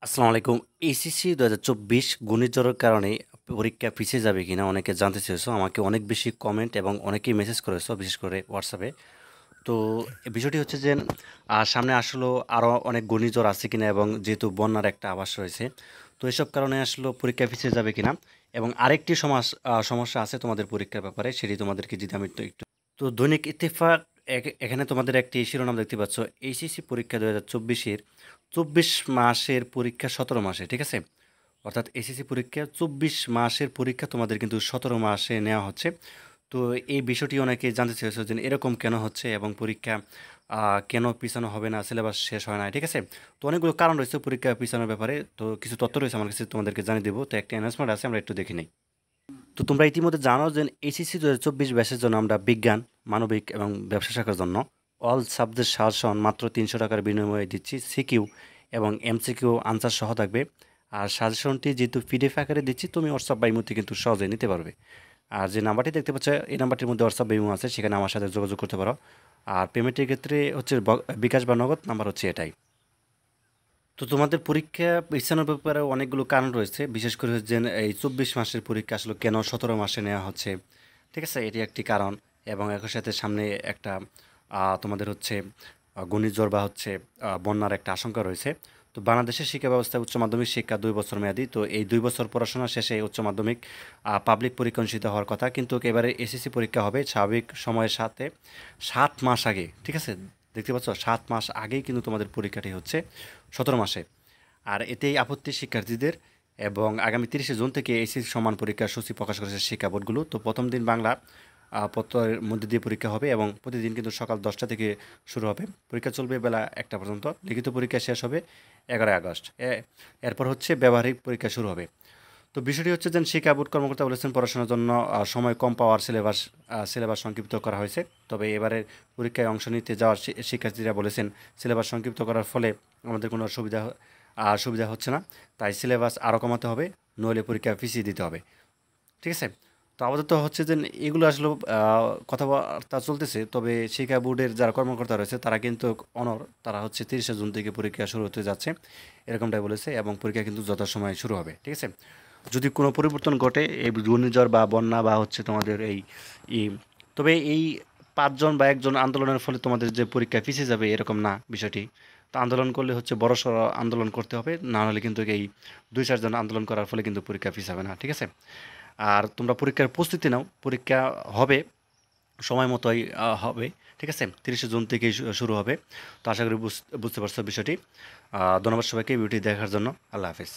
আসসালামু আলাইকুম। এইচএসসি ২০২৪ ঘূর্ণিঝড়ের কারণে পরীক্ষা পিছিয়ে যাবে কিনা অনেকে জানতে চেয়েছো। আমাকে অনেক বেশি কমেন্ট এবং অনেকেই মেসেজ করেছো, বিশেষ করে হোয়াটসঅ্যাপে। তো এই বিষয়টি হচ্ছে যে সামনে আসলেও আরও অনেক ঘূর্ণিঝড় আছে কিনা, এবং যেহেতু বন্যার একটা আভাস রয়েছে, তো এসব কারণে আসলে পরীক্ষা পিছিয়ে যাবে কিনা। এবং আরেকটি সমস্যা আছে তোমাদের পরীক্ষার ব্যাপারে, সেটি তোমাদেরকে যদি আমি একটু তো দৈনিক ইত্তেফাক এখানে তোমাদের একটি শিরোনাম দেখতে পাচ্ছ, এইচএসসি পরীক্ষা ২০২৪-এর ২৪ মাসের পরীক্ষা ১৭ মাসে, ঠিক আছে? অর্থাৎ এসএসসি পরীক্ষা ২৪ মাসের পরীক্ষা তোমাদের কিন্তু ১৭ মাসে নেওয়া হচ্ছে। তো এই বিষয়টি অনেকে জানতে চেয়েছে যে এরকম কেন হচ্ছে, এবং পরীক্ষা কেন পিছানো হবে না, সিলেবাস শেষ হয় না, ঠিক আছে? তো অনেকগুলো কারণ রয়েছে পরীক্ষা পিছানোর ব্যাপারে। তো কিছু তথ্য রয়েছে আমার কাছে, তোমাদেরকে জানিয়ে দেবো। তো একটা অ্যানাউন্সমেন্ট আছে, আমরা একটু দেখে নিই। তো তোমরা ইতিমধ্যে জানো যে এইচএসসি ২০২৪ ব্যাচের জন্য আমরা বিজ্ঞান, মানবিক এবং ব্যবসা শাখার জন্য অল সাবজেক্ট সাজেশন মাত্র ৩০০ টাকার বিনিময়ে দিচ্ছি। সিকিউ এবং এমসিকিউ আনসার সহ থাকবে। আর সাজেশনটি যেহেতু পিডিএফ আকারে দিচ্ছি, তুমি হোয়াটসঅ্যাপ বা ইমোতে কিন্তু সহজে নিতে পারবে। আর যে নাম্বারটি দেখতে পাচ্ছ, এই নাম্বারটির মধ্যে হোয়াটসঅ্যাপ বা ইমো আছে, সেখানে আমার সাথে যোগাযোগ করতে পারো। আর পেমেন্টের ক্ষেত্রে হচ্ছে বিকাশ বা নগদ নাম্বার হচ্ছে এটাই। তো তোমাদের পরীক্ষা পিছানোর ব্যাপারে অনেকগুলো কারণ রয়েছে, বিশেষ করে যে এই ২৪ মাসের পরীক্ষা আসলে কেন ১৭ মাসে নেওয়া হচ্ছে, ঠিক আছে? এটি একটি কারণ। এবং একই সাথে সামনে একটা তোমাদের হচ্ছে ঘূর্ণিঝড় বা হচ্ছে বন্যার একটা আশঙ্কা রয়েছে। তো বাংলাদেশের শিক্ষা ব্যবস্থায় উচ্চ মাধ্যমিক শিক্ষা ২ বছর মেয়াদি। তো এই ২ বছর পড়াশোনা শেষে উচ্চ মাধ্যমিক পাবলিক পরীক্ষা অনুষ্ঠিত হওয়ার কথা, কিন্তু এবারে এসএসসি পরীক্ষা হবে স্বাভাবিক সময়ের সাথে ৭ মাস আগে, ঠিক আছে? দেখতে পাচ্ছ, ৭ মাস আগেই কিন্তু তোমাদের পরীক্ষাটি হচ্ছে ১৭ মাসে। আর এতেই আপত্তি শিক্ষার্থীদের। এবং আগামী ৩০শে জুন থেকে এইচএসসি সমান পরীক্ষার সূচি প্রকাশ করেছে শিক্ষা বোর্ডগুলো। তো প্রথম দিন বাংলা পত্রের মধ্যে দিয়ে পরীক্ষা হবে, এবং প্রতিদিন কিন্তু সকাল ১০টা থেকে শুরু হবে। পরীক্ষা চলবে বেলা ১টা পর্যন্ত। লিখিত পরীক্ষা শেষ হবে ১১ আগস্ট। এরপর হচ্ছে ব্যবহারিক পরীক্ষা শুরু হবে। তো বিষয়টি হচ্ছে যে শিক্ষা বোর্ড কর্মকর্তা বলেছেন পড়াশোনার জন্য সময় কম পাওয়ার সিলেবাস সংক্ষিপ্ত করা হয়েছে। তবে এবারের পরীক্ষায় অংশ নিতে যাওয়ার শিক্ষার্থীরা বলেছেন সিলেবাস সংক্ষিপ্ত করার ফলে আমাদের কোনো সুবিধা হচ্ছে না। তাই সিলেবাস আরও কমাতে হবে, নইলে পরীক্ষা পিছিয়ে দিতে হবে, ঠিক আছে? তো আপাতত হচ্ছে যে এগুলো আসলে কথাবার্তা চলতেছে। তবে শিক্ষা বোর্ডের যারা কর্মকর্তা রয়েছে তারা কিন্তু তারা হচ্ছে ৩০শে জুন থেকে পরীক্ষা শুরু হতে যাচ্ছে, এরকমটাই বলেছে। এবং পরীক্ষা কিন্তু যথাসময়ে শুরু হবে, ঠিক আছে? যদি কোনো পরিবর্তন ঘটে, এই ঘূর্ণিঝড় বা বন্যা বা হচ্ছে তোমাদের ই তবে এই ৫ জন বা ১ জন আন্দোলনের ফলে তোমাদের যে পরীক্ষা পিছিয়ে যাবে এরকম না বিষয়টি। তো আন্দোলন করলে হচ্ছে বড়সড় আন্দোলন করতে হবে, না হলে কিন্তু এই ২-৪ জন আন্দোলন করার ফলে কিন্তু পরীক্ষা পিছাবে না, ঠিক আছে? আর তোমরা পরীক্ষার প্রস্তুতি নাও। পরীক্ষা হবে সময় মতোই হবে, ঠিক আছে? ৩০শে জুন থেকেই শুরু হবে। তো আশা করি বুঝতে পারছো বিষয়টি। ধন্যবাদ সবাইকে ভিডিওটি দেখার জন্য। আল্লাহ হাফেজ।